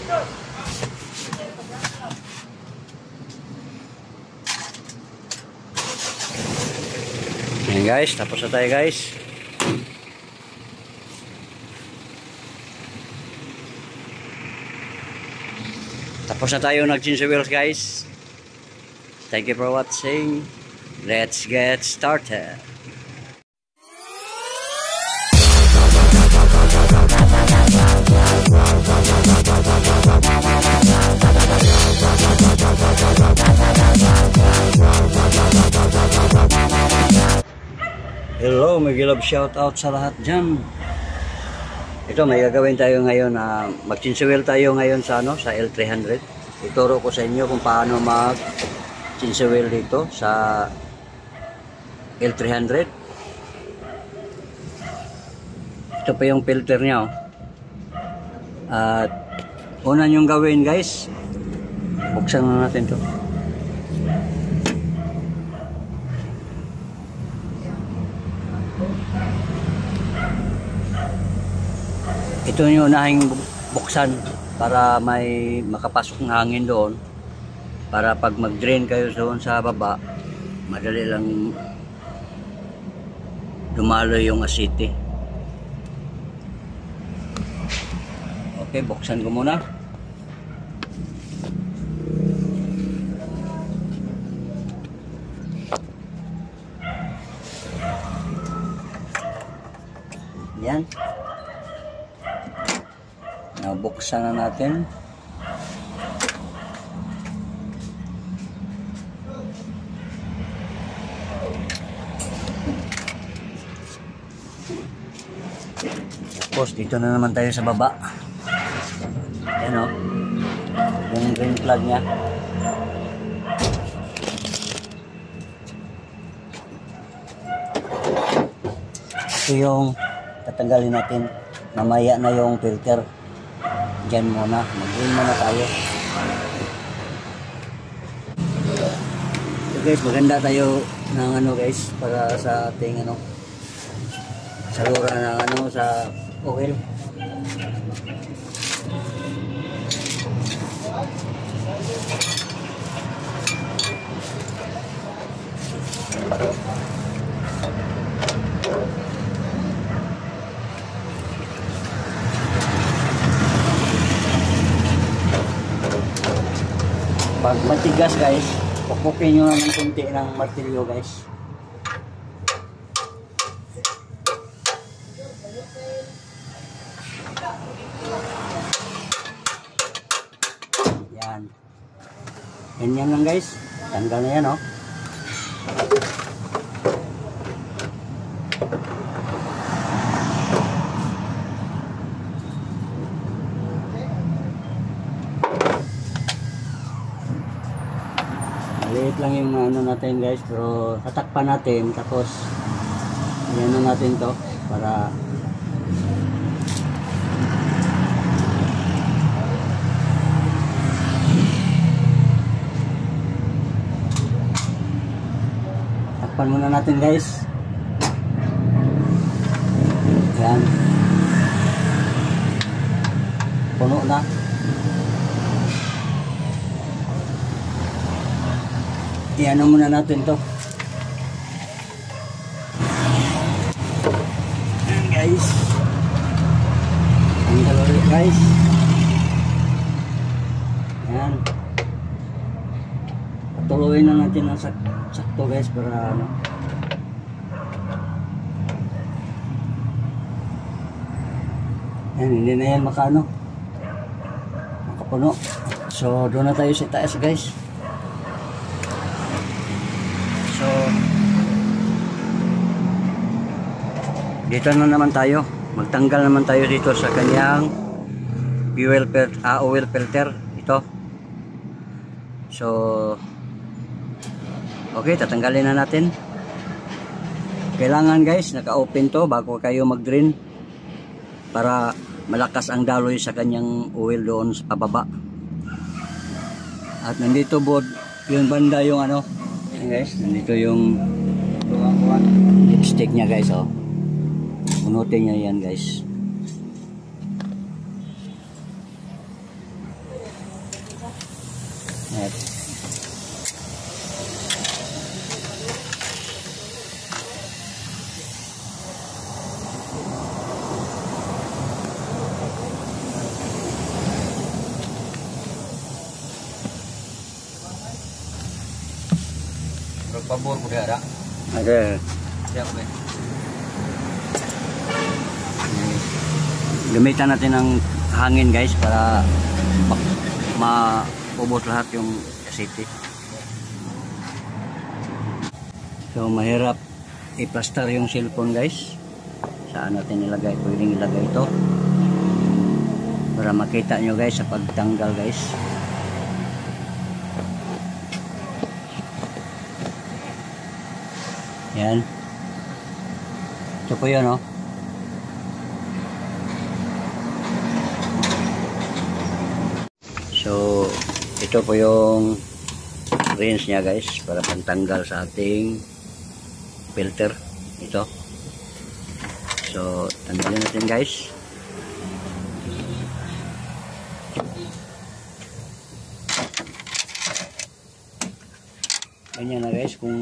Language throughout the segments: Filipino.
Ayan guys, tapos na tayo guys. Tapos na tayo nag-change wheels guys. Thank you for watching. Let's get started. Hello, mag-love shout out sa lahat dyan. Ito, may gagawin tayo ngayon na mag-change wheel tayo ngayon sa sa L300. Ituro ko sa inyo kung paano mag-change wheel dito sa L300. Ito pa yung filter niya. At una nyong gawin guys, buksan na natin to. Ito yung unahing buksan para may makapasok ng hangin doon, para pag mag-drain kayo doon sa baba, madali lang dumalo yung asiti. Okay, buksan ko muna. Yan. Buksan na natin. Tapos dito na naman tayo sa baba. Ayan o, yung green flag nya. Ito yung tatanggalin natin. Mamaya na yung filter. Diyan muna, mag-green muna tayo. So guys, maganda tayo ng guys, para sa ating salura ng sa oil. Pag matigas guys, pupukin nyo ng kunti ng martilyo guys. Yan. Yan lang guys. Tanggal na yan oh. Maliit lang yung natin guys, pero tatakpan natin, tapos yan natin to para takpan muna natin guys. Yan, puno na. Iyan muna natin to. Ayan guys. Ang kalori guys. Ayan. Patuloy na natin ang sakto guys para Ayan, hindi na yan makapuno. So doon na tayo sa taas guys. So, dito na naman tayo. Magtanggal naman tayo dito sa kanyang oil filter. Ito. So, okay, tatanggalin na natin. Kailangan guys, naka-open to bago kayo mag-drain para malakas ang daloy sa kanyang oil doon sa pababa. At nandito yung banda yung Ayan guys, nandito yung lipstick nya guys oh. Punutin nya yan guys. Ayan. Pabor ko ada. Ada. Siap ba? Gamitan natin ng hangin guys para maubos lahat yung asiti. So mahirap i-plaster yung cellphone guys. Saan natin ilagay? Pwedeng ilagay ito para makita nyo guys sa pagtanggal guys. Yan. Ito po yun, oh. So, ito po yung rinse niya guys para pantanggal sa ating filter. Ito. So, tanggalin natin guys. Ganyan na guys kung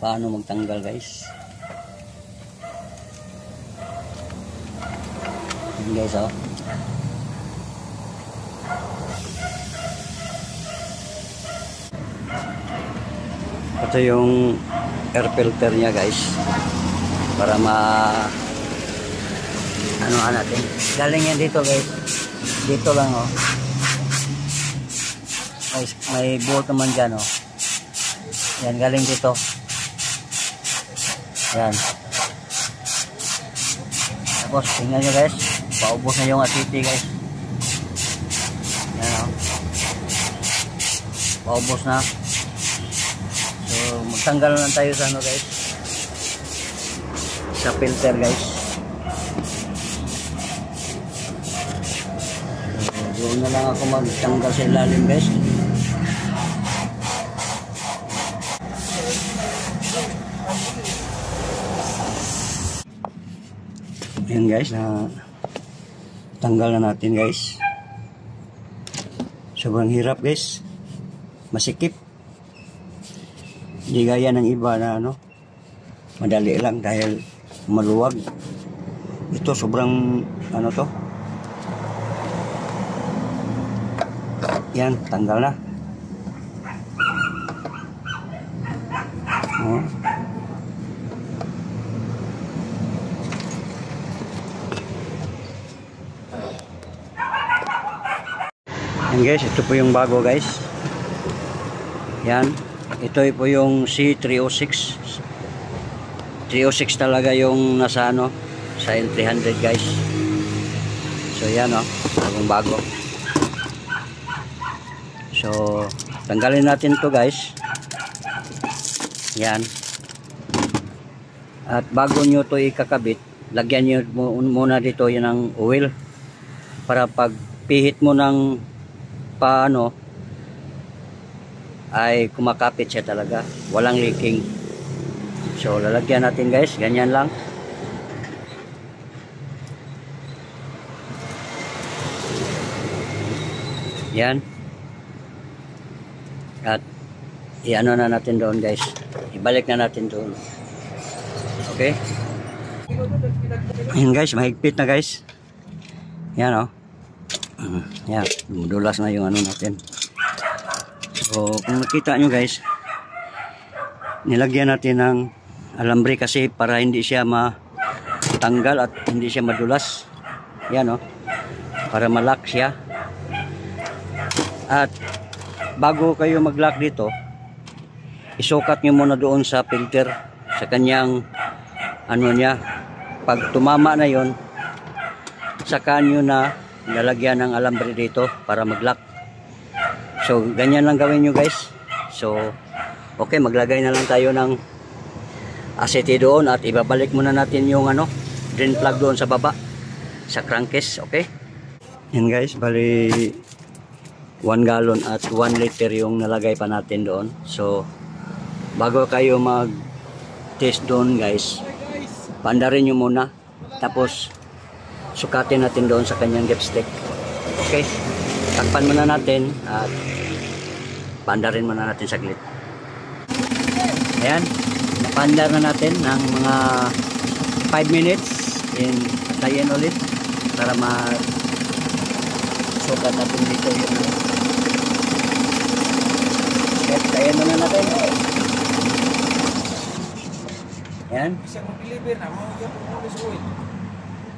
paano magtanggal guys. Yan guys, oh. Ito yung air filter niya guys para ano natin. Galing yan dito guys. Dito lang, oh. May bolt naman dyan, oh. Yan, galing dito. Yan. Tapos, tingnan nyo guys. Paubos na yung asiti guys. Yan, oh. Paubos na. So, magtanggal lang tayo sa ano guys. Sa filter guys. So, doon na lang ako magtanggal sa ilalim guys. Ayan guys, na tanggal na natin guys. Sobrang hirap guys. Masikip. Hindi gaya ng iba na ano, madali lang dahil maluwag. Ito sobrang ano to. Yan, tanggal na. Oh. Yan guys, ito po yung bago guys. Yan, ito po yung C306. 306 talaga yung nasa ano, sa L300 guys. So yan, oh, bagong bago. So tanggalin natin to guys. Yan. At bago nyo to ikakabit, lagyan nyo muna dito yan ng oil para pag pihit mo ng paano ay kumakapit siya talaga, walang leaking. So lalagyan natin guys, ganyan lang. Yan. At i-ano na natin doon guys, ibalik na natin doon. Okay, yan guys, mahigpit na guys. Yan, oh. Yan, dulas na yung ano natin. So kung nakita nyo guys, nilagyan natin ng alambre kasi para hindi siya matanggal at hindi siya madulas. Yan, oh, para malak siya. At bago kayo mag-lock dito, isukat nyo muna doon sa filter, sa kanyang ano niya. Pag tumama na yon, saka nyo na lalagyan ng alambre dito para mag-lock. So ganyan lang gawin nyo guys. So okay, maglagay na lang tayo ng aseti doon at ibabalik muna natin yung ano, drain plug doon sa baba sa crankcase. Okay, yan guys, bali 1 gallon at 1 liter yung nalagay pa natin doon. So bago kayo mag test doon guys, paandarin nyo muna, tapos sukatin natin doon sa kanyang dipstick. Okay, takpan muna natin at pandarin muna natin saglit. Ayan, napandar na natin ng mga 5 minutes in tayin ulit para sukat natin dito yun. Set, tayin muna natin. Ayan.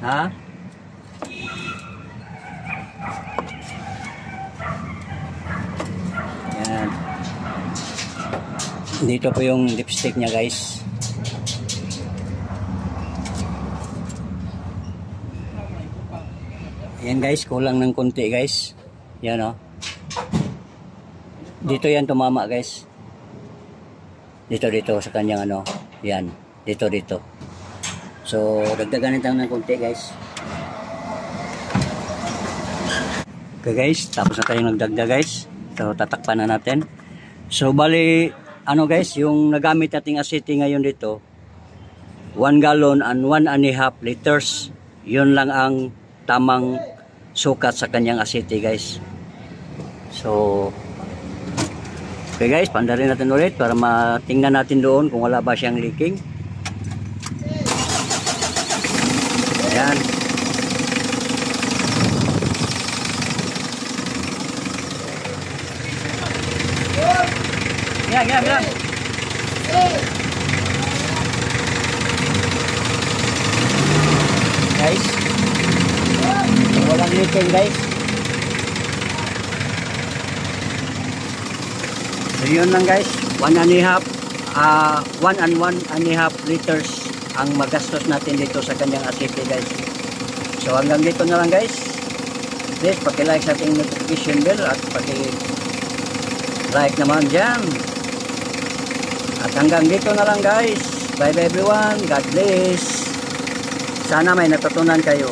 Ha? Ayan. Dito po yung lipstick niya, guys. Ayan, guys, kulang ng konti, guys. Yan, oh. Dito yan tumama, guys. Dito sa kanyang ano. Yan, dito. So, dagdagan lang ng konti, guys. Okay, guys, tapos na tayong nagdagdag, guys. So, tatakpan na natin. So, bali, ano, guys, yung nagamit nating asiti ngayon dito, 1 gallon and 1.5 liters. Yun lang ang tamang sukat sa kanyang asiti, guys. So, okay, guys, pandarin natin ulit para matingnan natin doon kung wala ba siyang leaking. Ayan. Yan. Guys, walang leaking, guys. So yun lang, guys, 1.5 liters ang magastos natin dito sa kanyang asiti, guys. So hanggang dito na lang, guys. Please paki-like sa ating notification bell at paki-like naman dyan. At hanggang dito na lang, guys. Bye bye everyone. God bless. Sana may natutunan kayo.